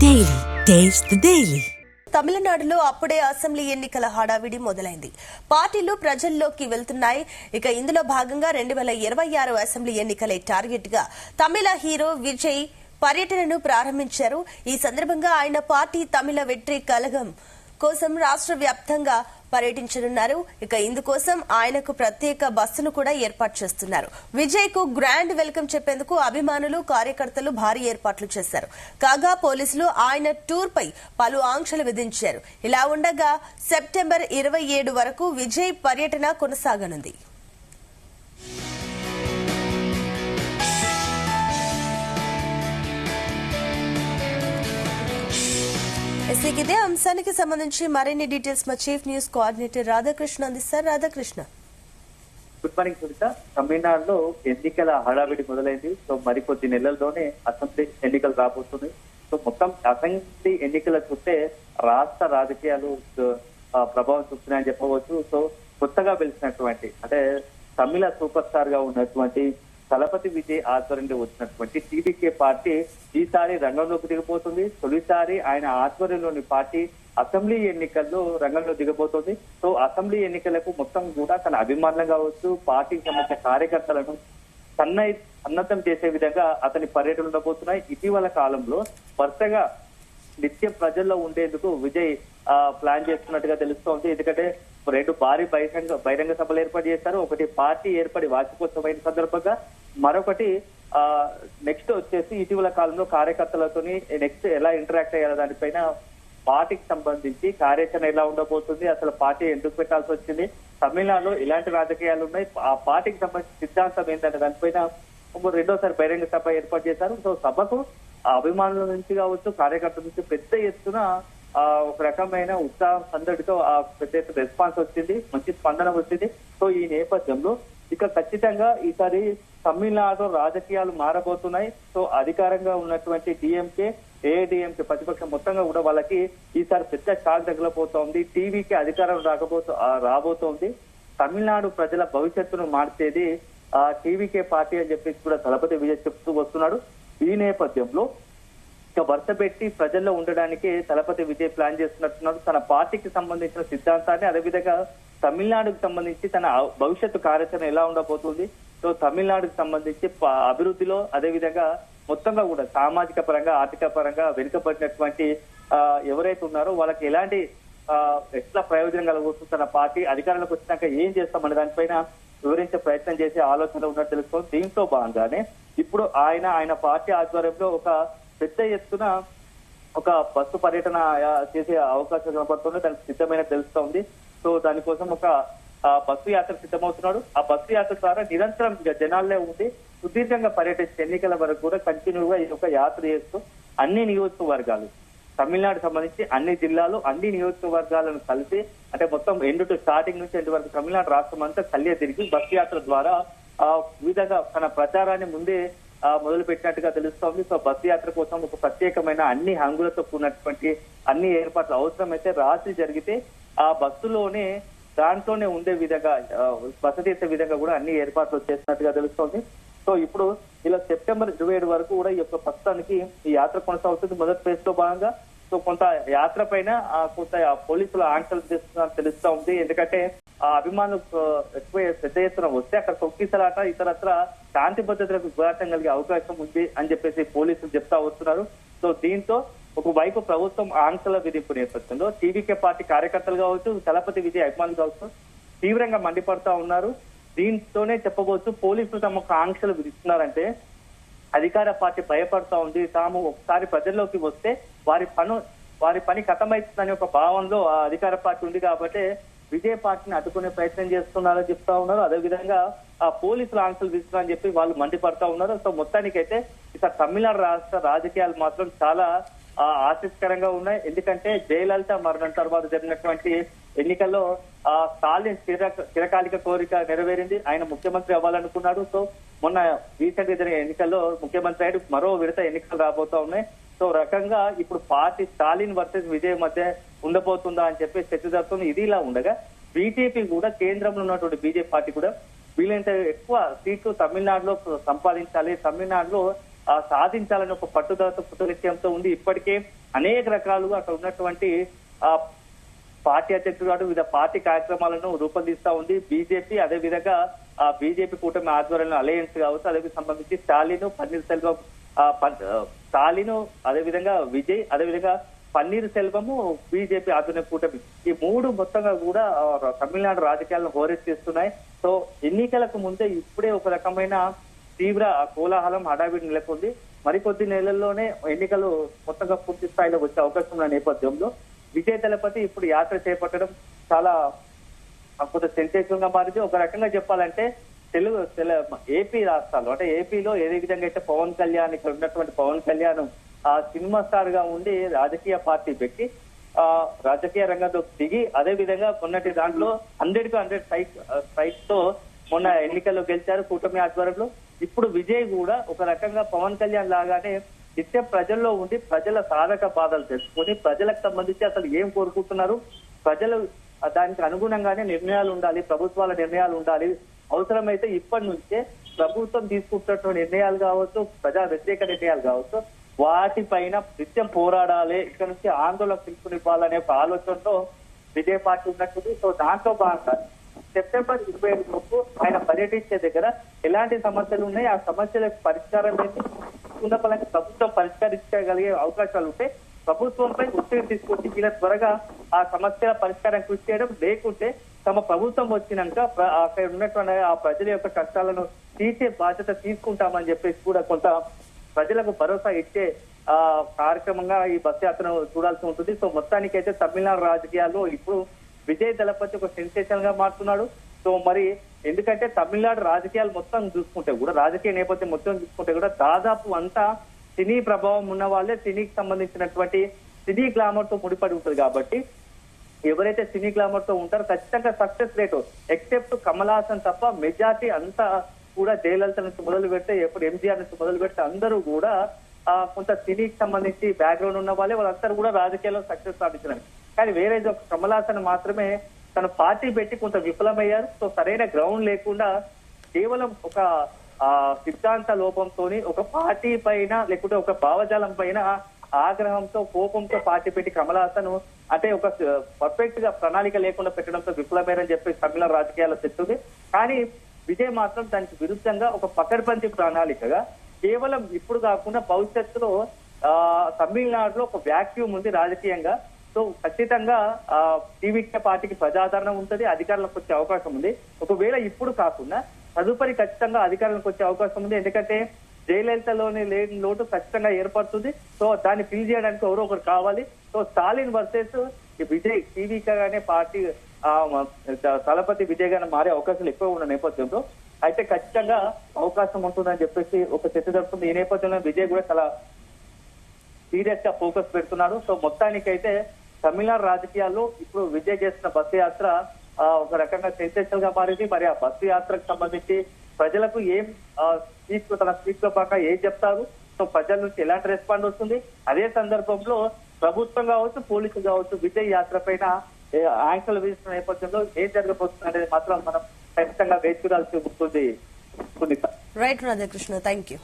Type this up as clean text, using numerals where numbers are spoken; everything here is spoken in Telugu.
Daily. Taste the Daily. తమిళనాడులో అప్పుడే అసెంబ్లీ ఎన్నికల హడావిడి మొదలైంది. పార్టీలు ప్రజల్లోకి వెళ్తున్నాయి. ఇక ఇందులో భాగంగా 2026 అసెంబ్లీ ఎన్నికలే టార్గెట్ గా తమిళ హీరో విజయ్ పర్యటనను ప్రారంభించారు. ఈ సందర్భంగా ఆయన పార్టీ తమిళ వెట్రి కళగం కోసం రాష్ట్ర వ్యాప్తంగా పర్యటించనున్నారు. ఇక ఇందుకోసం ఆయనకు ప్రత్యేక బస్సును కూడా ఏర్పాటు చేస్తున్నారు. విజయ్ కు గ్రాండ్ వెల్కమ్ చెప్పేందుకు అభిమానులు, కార్యకర్తలు భారీ ఏర్పాట్లు చేశారు. కాగా పోలీసులు ఆయన టూర్ పై పలు ఆంక్షలు విధించారు. ఇలా ఉండగా సెప్టెంబర్ 27 వరకు విజయ్ పర్యటన కొనసాగనుంది. ఇదే అంశానికి సంబంధించి మరిన్ని డీటెయిల్స్ మా చీఫ్ న్యూస్ కోఆర్డినేటర్ రాధాకృష్ణ అందిస్తారు. Radhakrishna, good morning Sunitha. తమిళనాడులో ఎన్నికల హడావిడి మొదలైంది. సో మరికొద్ది నెలల్లోనే అసెంబ్లీ ఎన్నికలు రాబోతున్నాయి. సో మొత్తం అసెంబ్లీ ఎన్నికల చూస్తే రాష్ట్ర రాజకీయాలు ప్రభావం చూపుతున్నాయని చెప్పవచ్చు. సో కొత్తగా పిలిచినటువంటి అంటే తమిళ సూపర్ స్టార్ గా ఉన్నటువంటి తలపతి విజయ్ ఆధ్వర్యంలో వచ్చినటువంటి టీడీకే పార్టీ ఈసారి రంగంలోకి దిగబోతుంది. తొలిసారి ఆయన ఆధ్వర్యంలోని పార్టీ అసెంబ్లీ ఎన్నికల్లో రంగంలో దిగబోతోంది. సో అసెంబ్లీ ఎన్నికలకు మొత్తం కూడా తన అభిమానులు కావచ్చు, పార్టీకి సంబంధించిన కార్యకర్తలను సన్నద్ధం చేసే విధంగా అతని పర్యటనలు ఉండబోతున్నాయి. ఇటీవల కాలంలో వరుసగా నిత్యం ప్రజల్లో ఉండేందుకు విజయ్ ప్లాన్ చేస్తున్నట్టుగా తెలుస్తోంది. ఎందుకంటే 2 భారీ బహిరంగ సభలు ఏర్పాటు చేశారు. ఒకటి పార్టీ ఏర్పడి వార్షికోత్సవం సందర్భంగా, మరొకటి నెక్స్ట్ వచ్చేసి ఇటీవల కాలంలో కార్యకర్తలతోని నెక్స్ట్ ఎలా ఇంటరాక్ట్ అయ్యారు దానిపైన పార్టీకి సంబంధించి కార్యాచరణ ఎలా ఉండబోతుంది, అసలు పార్టీ ఎందుకు పెట్టాల్సి వచ్చింది, తమిళనాడులో ఇలాంటి రాజకీయాలు ఉన్నాయి, ఆ పార్టీకి సంబంధించిన సిద్ధాంతం ఏంటంటే దానిపైన రెండోసారి బహిరంగ సభ ఏర్పాటు చేశారు. సో సభకు అభిమానుల నుంచి కావచ్చు, కార్యకర్తల నుంచి పెద్ద ఎత్తున ఒక రకమైన ఉత్సాహం సందడితో పెద్ద ఎత్తున రెస్పాన్స్ వచ్చింది, మంచి స్పందన వచ్చింది. సో ఈ నేపథ్యంలో ఇక ఖచ్చితంగా ఈసారి తమిళనాడులో రాజకీయాలు మారబోతున్నాయి. సో అధికారంగా ఉన్నటువంటి డిఎంకే, ఏఐడిఎంకే ప్రతిపక్షం మొత్తంగా కూడా వాళ్ళకి ఈసారి పెద్ద షాక్ తగలబోతోంది. టీవీకి అధికారం రాబోతోంది. తమిళనాడు ప్రజల భవిష్యత్తును మార్చేది టీవీకే పార్టీ అని చెప్పేసి కూడా తలపతి విజయ్ చెప్తూ వస్తున్నాడు. ఈ నేపథ్యంలో ఇక వరుస పెట్టి ప్రజల్లో ఉండడానికి తలపతి విజయ్ ప్లాన్ చేస్తున్నట్టున్నారు. తన పార్టీకి సంబంధించిన సిద్ధాంతాన్ని, అదేవిధంగా తమిళనాడుకు సంబంధించి తన భవిష్యత్తు కార్యాచరణ ఎలా ఉండబోతుంది, సో తమిళనాడుకు సంబంధించి అభివృద్ధిలో, అదేవిధంగా మొత్తంగా కూడా సామాజిక పరంగా, ఆర్థిక పరంగా వెనుకబడినటువంటి ఎవరైతే ఉన్నారో వాళ్ళకి ఎలాంటి ఎట్లా ప్రయోజనం కలగవచ్చు, తన పార్టీ అధికారంలోకి వచ్చినాక ఏం చేస్తామనే దానిపైన వివరించే ప్రయత్నం చేసే ఆలోచన ఉన్నట్టు తెలుసుకోండి. దీంతో భాగంగానే ఇప్పుడు ఆయన పార్టీ ఆధ్వర్యంలో ఒక పెద్ద ఎత్తున ఒక బస్సు పర్యటన చేసే అవకాశం కనబడుతుంది. దానికి సిద్ధమైన తెలుస్తోంది. సో దానికోసం ఒక బస్సు యాత్ర సిద్ధమవుతున్నాడు. ఆ బస్సు యాత్ర ద్వారా నిరంతరం జనాల్లో ఉండి సుదీర్ఘంగా పర్యటించే ఎన్నికల వరకు కూడా కంటిన్యూగా ఈ యొక్క యాత్ర చేస్తూ అన్ని నియోజకవర్గాలు, తమిళనాడు సంబంధించి అన్ని జిల్లాలు, అన్ని నియోజకవర్గాలను కలిసి, అంటే మొత్తం ఎండ్ టు స్టార్టింగ్ నుంచి ఎండ్ వరకు తమిళనాడు రాష్ట్రం అంతా కలియ తిరిగి బస్సు యాత్ర ద్వారా విధంగా తన ప్రచారాన్ని ముందే మొదలు పెట్టినట్టుగా తెలుస్తోంది. సో బస్సు యాత్ర కోసం ఒక ప్రత్యేకమైన అన్ని హంగులతో కూడినటువంటి అన్ని ఏర్పాట్లు అవసరమైతే రాత్రి జరిగితే ఆ బస్సులోనే దాంట్లోనే ఉండే విధంగా బస చేసే విధంగా కూడా అన్ని ఏర్పాట్లు చేసినట్టుగా తెలుస్తోంది. సో ఇప్పుడు ఇలా సెప్టెంబర్ 27 వరకు కూడా ఈ యొక్క ప్రస్తుతానికి ఈ యాత్ర కొనసాగుతుంది. మొదటి ఫేజ్ లో భాగంగా సో కొంత యాత్ర పైన కొంత పోలీసుల ఆంక్షలు చేస్తున్నారని తెలుస్తా ఉంది. ఎందుకంటే ఆ అభిమానులు ఎక్కువ పెద్ద ఎత్తున వస్తే అక్కడ తొక్కిసలాట, ఇతరత్ర శాంతి భద్రతలకు విఘాతం కలిగే అవకాశం ఉంది అని చెప్పేసి పోలీసులు చెప్తా వస్తున్నారు. సో దీంతో ఒకవైపు ప్రభుత్వం ఆంక్షల విధింపు నేపథ్యంలో టీవీకే పార్టీ కార్యకర్తలు కావచ్చు, తలపతి విజయ్ అభిమానులు కావచ్చు తీవ్రంగా మండిపడతా ఉన్నారు. దీంతోనే చెప్పవచ్చు పోలీసులు తమకు ఆంక్షలు విధిస్తున్నారంటే అధికార పార్టీ భయపడతా ఉంది. తాము ఒకసారి ప్రజల్లోకి వస్తే వారి పని ఖతమవుతుందనే ఒక భావనలో ఆ అధికార పార్టీ ఉంది. కాబట్టి విజయ్ పార్టీని అడ్డుకునే ప్రయత్నం చేస్తున్నారని చెప్తా ఉన్నారు. అదేవిధంగా ఆ పోలీసులు ఆంక్షలు విధిస్తున్నారని చెప్పి వాళ్ళు మండిపడతా ఉన్నారు. సో మొత్తానికైతే ఇక తమిళనాడు రాష్ట్ర రాజకీయాలు మాత్రం చాలా ఆసక్తికరంగా ఉన్నాయి. ఎందుకంటే జయలలిత మరణం తర్వాత జరిగినటువంటి ఎన్నికల్లో స్టాలిన్ చిరకాలిక కోరిక నెరవేరింది. ఆయన ముఖ్యమంత్రి అవ్వాలనుకున్నాడు. సో మొన్న రీసెంట్ గా జరిగిన ఎన్నికల్లో ముఖ్యమంత్రి అయ్యాడు. మరో విడత ఎన్నికలు రాబోతా ఉన్నాయి. సో రకంగా ఇప్పుడు పార్టీ స్టాలిన్ వర్సెస్ విజయ్ మధ్య ఉండబోతుందా అని చెప్పి చర్చ జరుగుతుంది. ఇది ఇలా ఉండగా బీజేపీ కూడా, కేంద్రంలో ఉన్నటువంటి బీజేపీ పార్టీ కూడా వీలైనంత ఎక్కువ సీట్లు తమిళనాడులో సంపాదించాలి, తమిళనాడులో సాధించాలని ఒక పట్టుదలతో కృతనిశ్చయంతో ఉంది. ఇప్పటికే అనేక రకాలుగా అక్కడ ఉన్నటువంటి పార్టీ అధ్యక్షుడు వివిధ పార్టీ కార్యక్రమాలను రూపొందిస్తా ఉంది బీజేపీ. అదే విధంగా బీజేపీ కూటమి ఆధ్వర్యంలో అలయన్స్ కావచ్చు, అదే సంబంధించి స్టాలిన్, పన్నీర్ సెల్వం, స్టాలిన్, అదేవిధంగా విజయ్, అదేవిధంగా పన్నీర్ సెల్వము, బీజేపీ ఆధ్వర్య కూటమి, ఈ మూడు మొత్తంగా కూడా తమిళనాడు రాజకీయాలను హోరెత్తిస్తున్నాయి. సో ఎన్నికలకు ముందే ఇప్పుడే ఒక రకమైన తీవ్ర కోలాహలం హడావిడి నెలకొంది. మరికొద్ది నెలల్లోనే ఎన్నికలు మొత్తంగా పూర్తి స్థాయిలో వచ్చే అవకాశం ఉన్న నేపథ్యంలో విజయ్ దళపతి ఇప్పుడు యాత్ర చేపట్టడం చాలా కొంత సెన్సేషన్ గా మారింది. ఒక రకంగా చెప్పాలంటే ఏపీ రాష్ట్రాలు అంటే ఏపీలో ఏ విధంగా అయితే పవన్ కళ్యాణ్ ఇక్కడ ఉన్నటువంటి పవన్ కళ్యాణ్ సినిమా స్టార్ గా ఉండి రాజకీయ పార్టీ పెట్టి రాజకీయ రంగంలో దిగి అదే విధంగా మొన్నటి దాంట్లో 100 సైట్స్ తో మొన్న ఎన్నికల్లో గెలిచారు కూటమి ఆధ్వర్యంలో. ఇప్పుడు విజయ్ కూడా ఒక రకంగా పవన్ కళ్యాణ్ లాగానే నిత్యం ప్రజల్లో ఉండి ప్రజల సాధక బాధలు తెలుసుకొని ప్రజలకు సంబంధించి అసలు ఏం కోరుకుంటున్నారు, ప్రజలు దానికి అనుగుణంగానే నిర్ణయాలు ఉండాలి, ప్రభుత్వాల నిర్ణయాలు ఉండాలి, అవసరమైతే ఇప్పటి నుంచే ప్రభుత్వం తీసుకుంటున్నటువంటి నిర్ణయాలు కావచ్చు, ప్రజా వ్యతిరేక నిర్ణయాలు కావచ్చు, వాటిపైన నిత్యం పోరాడాలి, ఇక్కడ నుంచి ఆందోళన పిలుపునివ్వాలనే ఒక ఆలోచనతో విజయ్ పార్టీ ఉన్నట్టుంది. సో దాంట్లో భాగంగా సెప్టెంబర్ 25 లోపు ఆయన పర్యటించే దగ్గర ఎలాంటి సమస్యలు ఉన్నాయి, ఆ సమస్యలకు పరిష్కారం ఏంటి, ఉన్నపలంగా ప్రభుత్వం పరిష్కరించగలిగే అవకాశాలు ఉంటే ప్రభుత్వంపై ఒత్తిడి తీసుకొచ్చి ఇలా త్వరగా ఆ సమస్యల పరిష్కారం కృషి చేయడం, లేకుంటే తమ ప్రభుత్వం వచ్చినాక అక్కడ ఉన్నటువంటి ఆ ప్రజల యొక్క కష్టాలను తీర్చే బాధ్యత తీసుకుంటామని చెప్పేసి కూడా కొంత ప్రజలకు భరోసా ఇచ్చే కార్యక్రమంగా ఈ బస్ యాత్రను చూడాల్సి ఉంటుంది. సో మొత్తానికైతే తమిళనాడు రాజకీయాల్లో ఇప్పుడు విజయ్ దళపతి ఒక సెన్సేషన్ గా మారుతున్నాడు. సో మరి ఎందుకంటే తమిళనాడు రాజకీయాలు మొత్తం చూసుకుంటే కూడా, రాజకీయ నేపథ్యం మొత్తం చూసుకుంటే కూడా దాదాపు అంతా సినీ ప్రభావం ఉన్న వాళ్ళే, సినీకి సంబంధించినటువంటి సినీ గ్లామర్ తో ముడిపడి ఉంటుంది. కాబట్టి ఎవరైతే సినీ గ్లామర్ తో ఉంటారో ఖచ్చితంగా success rate except Kamal Haasan తప్ప మెజార్టీ అంతా కూడా జయలలిత నుంచి మొదలు పెడితే, ఎప్పుడు ఎంజీఆర్ నుంచి మొదలు పెడితే అందరూ కూడా కొంత సినీకి సంబంధించి బ్యాక్గ్రౌండ్ ఉన్న వాళ్ళందరూ కూడా రాజకీయాల్లో సక్సెస్ సాధించారు. కానీ వేరే ఒక కమల్ హాసన్ మాత్రమే తన పార్టీ పెట్టి కొంత విఫలమయ్యారు. సో సరైన గ్రౌండ్ లేకుండా కేవలం ఒక సిద్ధాంత లోపంతోని ఒక పార్టీ పైన లేకుంటే ఒక భావజాలం పైన ఆగ్రహంతో కోపంతో పార్టీ పెట్టి కమల్ హాసన్ అంటే ఒక పర్ఫెక్ట్ గా ప్రణాళిక లేకుండా పెట్టడంతో విఫలమయ్యారని చెప్పి తమిళ రాజకీయాల్లో తెస్తుంది. కానీ విజయ్ మాత్రం దానికి విరుద్ధంగా ఒక పకడ్బందీ ప్రణాళికగా కేవలం ఇప్పుడు కాకుండా భవిష్యత్తులో తమిళనాడులో ఒక వ్యాక్యూమ్ ఉంది రాజకీయంగా. సో ఖచ్చితంగా టీవీకే పార్టీకి ప్రజాదరణ ఉంటుంది, అధికారంలోకి వచ్చే అవకాశం ఉంది. ఒకవేళ ఇప్పుడు కాకుండా తదుపరి ఖచ్చితంగా అధికారంలోకి వచ్చే అవకాశం ఉంది. ఎందుకంటే జయలలితలోని లేని లోటు ఖచ్చితంగా ఏర్పడుతుంది. సో దాన్ని ఫిల్ చేయడానికి ఎవరో ఒకరు కావాలి. సో స్టాలిన్ వర్సెస్ విజయ్ టీవీగానే పార్టీ దళపతి విజయ్ గానే మారే అవకాశాలు ఎక్కువ ఉన్న నేపథ్యంలో అయితే ఖచ్చితంగా అవకాశం ఉంటుందని చెప్పేసి ఒక చర్చ జరుగుతుంది. ఈ నేపథ్యంలో విజయ్ కూడా చాలా సీరియస్ గా ఫోకస్ పెడుతున్నాడు. సో మొత్తానికైతే తమిళనాడు రాజకీయాల్లో ఇప్పుడు విజయ్ చేస్తున్న బస్సు యాత్ర ఒక రకంగా సెన్సేషనల్ గా మారింది. మరి ఆ బస్సు యాత్రకు సంబంధించి ప్రజలకు ఏం తన స్పీచ్ లో పాక ఏం చెప్తారు, సో ప్రజల నుంచి ఎలాంటి రెస్పాండ్ వస్తుంది, అదే సందర్భంలో ప్రభుత్వం కావచ్చు, పోలీసులు కావచ్చు విజయ్ యాత్ర పైన ఆంక్షలు విధిస్తున్న నేపథ్యంలో ఏం జరగబోతుంది అనేది మాత్రం మనం ఖచ్చితంగా వేచి చూడాల్సి ఉంటుంది. Right Radhakrishna, thank you.